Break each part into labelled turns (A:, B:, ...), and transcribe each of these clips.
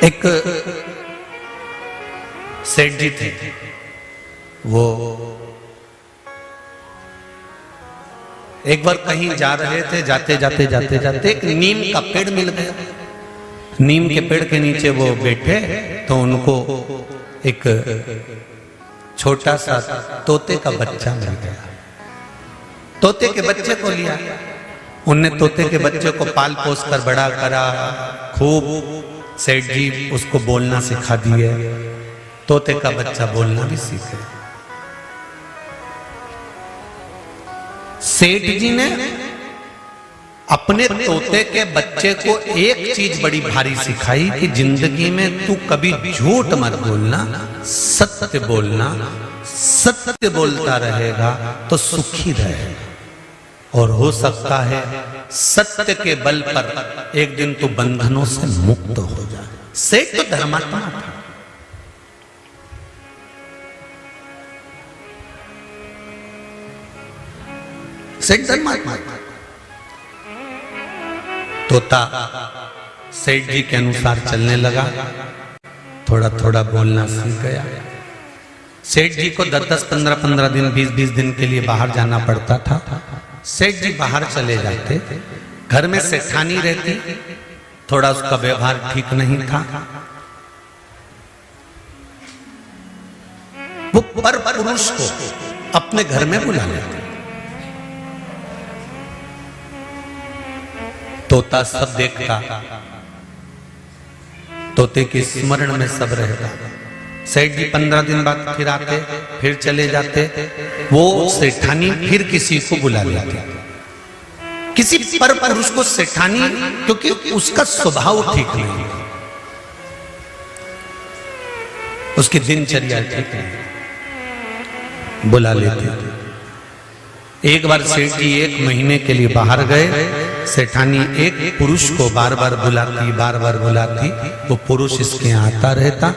A: एक सेठ जी थे, वो एक बार कहीं जा रहे थे, जाते जाते जाते जाते एक नीम का पेड़ मिल गया। नीम के पेड़ के नीचे वो बैठे तो उनको एक छोटा सा तोते का बच्चा मिल गया। तोते के बच्चे को लिया, उनने तोते के बच्चे को पाल पोस कर बड़ा करा, खूब सेठ जी उसको बोलना सिखा दिए, तोते का बच्चा बोलना भी सीखे। सेठ जी ने अपने तोते के बच्चे को एक चीज बड़ी भारी सिखाई कि जिंदगी में तू कभी झूठ मत बोलना, सत्य बोलना। सत्य बोलता रहेगा तो सुखी रहेगा, और हो सकता है सत्य के बल पर एक दिन तू बंधनों से मुक्त हो जाए। सेठ तो धर्मात्मा था। सेठ धर्मात्मा था। तोता सेठ जी के अनुसार चलने लगा, थोड़ा थोड़ा बोलना सीख गया। सेठ जी को 10-10, 15-15 दिन, 20-20 दिन के लिए बाहर जाना पड़ता था। सेठ जी बाहर चले जाते, घर में सेठानी रहती, थोड़ा उसका व्यवहार ठीक नहीं था। वो पर पुरुष को अपने घर में बुला लेते। तोता सब देखता, तोते के स्मरण में सब रहता। सेठ जी 15 दिन बाद फिर आते, फिर चले जाते। वो सेठानी फिर किसी को बुला लेते, किसी पर पुरुष को सेठानी, क्योंकि उसका स्वभाव ठीक नहीं, उसकी दिनचर्या ठीक नहीं, बुला लेते। एक बार सेठ जी 1 महीने के लिए बाहर गए। सेठानी एक पुरुष को बार बार बुलाती, वो पुरुष इसके यहाँ आता रहता।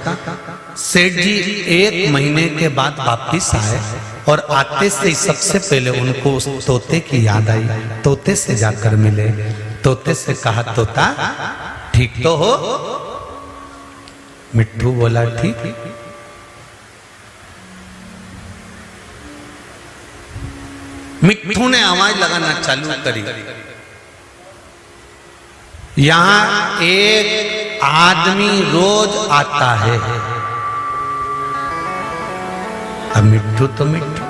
A: सेठ जी 1 महीने के बाद वापिस आए, और आते से सबसे पहले उनको उस तोते की याद आई। तोते से जाकर मिले, तोते से कहा, तोता ठीक तो हो? मिट्ठू बोला, ठीक। मिट्ठू ने आवाज लगाना चालू करी। यहां एक आदमी रोज आता है। अब मिट्ठू तो मिट्ठू,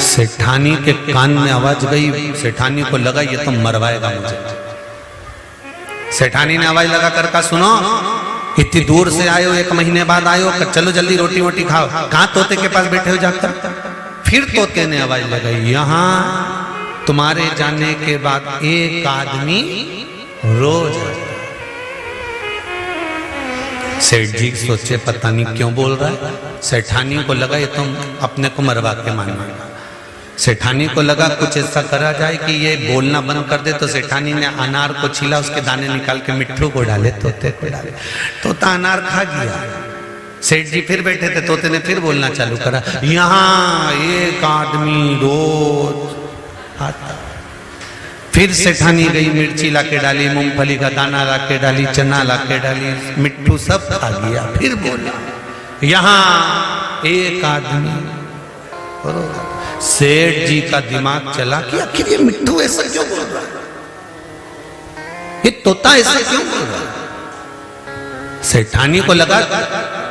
A: सेठानी के कान में आवाज गई। सेठानी को लगा ये तो मरवाएगा मुझे। सेठानी ने आवाज लगा कर कहा, सुनो, इतनी दूर से आए हो, 1 महीने बाद आए हो, चलो जल्दी रोटी वोटी खाओ। कहां तोते के पास बैठे हो जाकर? फिर तोते ने आवाज लगाई, यहां तुम्हारे जाने के बाद एक आदमी रोज आता। सेठ जी सोचे पता नहीं क्यों बोल रहा है। सेठानी को लगा ये तुम अपने को मरवा के मानेगा। सेठानी को लगा कुछ ऐसा करा जाए कि ये बोलना बंद कर दे। तो सेठानी ने अनार को छीला, उसके दाने निकाल के मिट्ठू को डाले, तोते को डाले। तोता अनार खा गया। सेठ जी फिर बैठे थे, तोते ने फिर बोलना चालू करा, यहां एक आदमी रोज आता। फिर सेठानी गई, मिर्ची लाके डाली, मूंगफली का दाना लाके डाली, चना लाके डाली, मिट्ठू सब खा गया। फिर बोला, यहां एक आदमी। सेठ जी का दिमाग चला कि आखिर ये मिट्ठू ऐसा क्यों बोल रहा है, ये तोता ऐसा क्यों बोल रहा है। सेठानी को लगा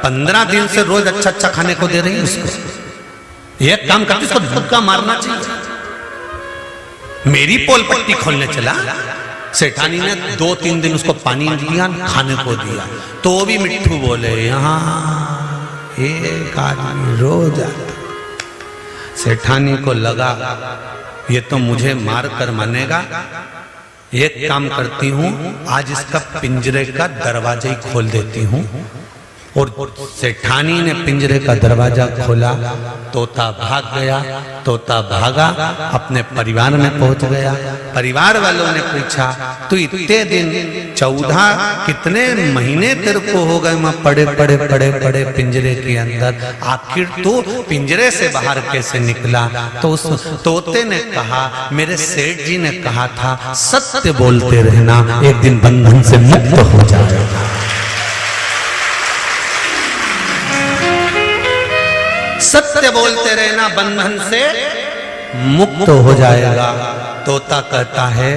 A: 15 दिन से रोज अच्छा अच्छा खाने को दे रही है उसको, एक काम करती, उसको धक्का मारना चाहिए। मेरी पोल पट्टी खोलने चला। सेठानी ने 2-3 दिन उसको पानी दिया, खाने को दिया, तो भी मिट्ठू बोले, यहां एक आदमी रोज आता। सेठानी को लगा ये तो मुझे मार कर मानेगा, एक काम करती हूं, आज इसका पिंजरे का दरवाजा ही खोल देती हूं। और सेठानी ने पिंजरे का दरवाजा खोला, तोता भाग गया। तोता भागा, अपने परिवार में पहुंच गया। परिवार वालों ने पूछा, तू इतने दिन 14 कितने महीने तेरे को हो गए मैं पड़े पड़े पड़े पड़े पिंजरे के अंदर, आखिर तू पिंजरे से बाहर कैसे निकला? तो उस तोते ने कहा, मेरे सेठ जी ने कहा था सत्य बोलते रहना, एक दिन बंधन से मुक्त हो जाएगा। सत्य बोलते रहना, बंधन से मुक्त हो जाएगा। तोता कहता है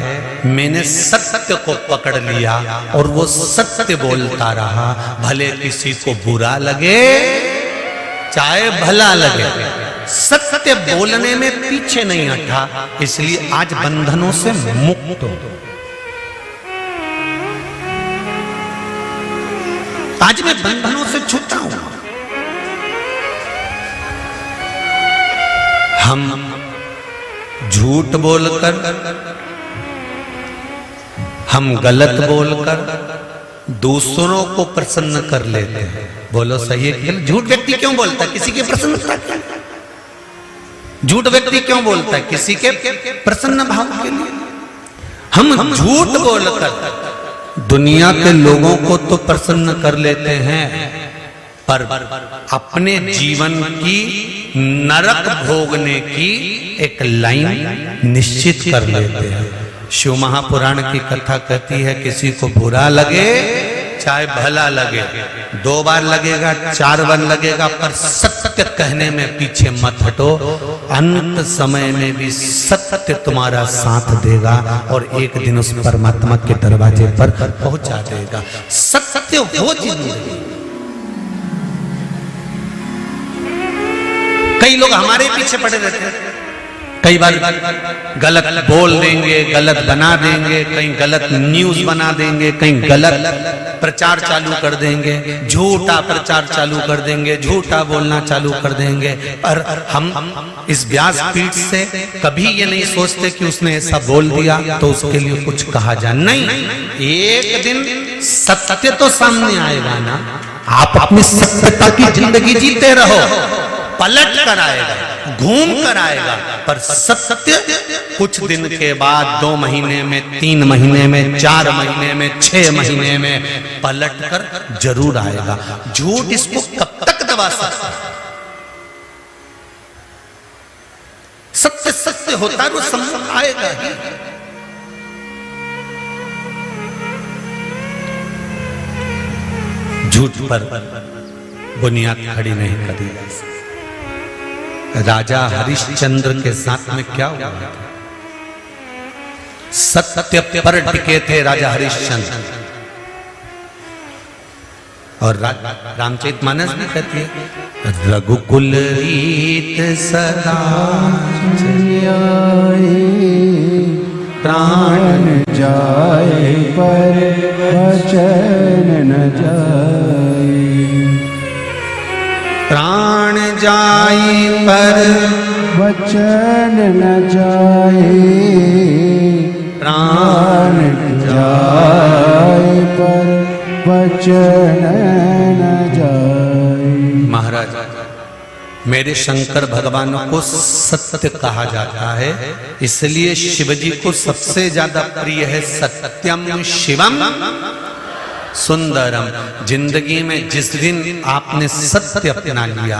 A: मैंने सत्य को पकड़ लिया और वो सत्य बोलता रहा, भले किसी को बुरा लगे चाहे भला लगे, सत्य बोलने में पीछे नहीं हटा, इसलिए आज बंधनों से मुक्त हो। आज मैं बंधनों से छूटा हूं। हम झूठ बोलकर, हम गलत बोलकर दूसरों को प्रसन्न कर लेते हैं। बोलो सही है कि झूठ व्यक्ति क्यों बोलता है? किसी के प्रसन्नता के लिए। झूठ व्यक्ति क्यों बोलता है? किसी के प्रसन्न भाव के लिए। हम झूठ बोलकर दुनिया के लोगों को तो प्रसन्न कर लेते हैं, पर अपने जीवन की नरक भोगने की एक लाइन निश्चित कर लेते हैं। शिव महापुराण की कथा कहती है किसी को बुरा लगे चाहे भला लगे, 2 बार लगेगा 4 बार लगेगा, पर सत्य कहने में पीछे मत हटो। अंत समय में भी सत्य तुम्हारा साथ देगा और एक दिन उस परमात्मा के दरवाजे पर पहुंचा देगा। सत्य वो जिंदगी। कई लोग हमारे पीछे पड़े रहते हैं, कई बार गलत बोल देंगे, गलत बना देंगे, कहीं गलत न्यूज बना देंगे, कहीं गलत प्रचार चालू कर देंगे, झूठा प्रचार चालू कर देंगे, झूठा बोलना चालू कर देंगे। पर हम इस व्यासपीठ से कभी ये नहीं सोचते कि उसने ऐसा बोल दिया तो उसके लिए कुछ कहा जाए। नहीं, एक दिन सत्य तो सामने आएगा ना। आप अपनी सत्यता की जिंदगी जीते रहो, पलट कर आएगा, घूम कर आएगा, पर सत्य कुछ दिन के बाद, 2 महीने में, 3 महीने में, 4 महीने में, 6 महीने में पलट कर जरूर आएगा। झूठ इसको कब तक दबा सकता है? सत्य सत्य होता है, वो सम्मुख आएगा ही। झूठ पर बुनियाद खड़ी नहीं करी जा सकती। राजा हरिश्चंद्र के साथ में क्या हुआ? सत्य पर टिके थे राजा हरिश्चंद्र। और रामचरितमानस भी कहती है रघुकुल रीत सदा
B: प्राण जाए पर वचन न जाए,
A: प्राण जाए पर
B: वचन न जाए, प्राण जाए पर वचन न जाए।
A: महाराज, मेरे शंकर भगवान को सत्य कहा जाता है, इसलिए शिवजी को सबसे ज्यादा प्रिय है सत्यम शिवम सुंदरम। जिंदगी में जिस दिन आपने सत्य अपना लिया,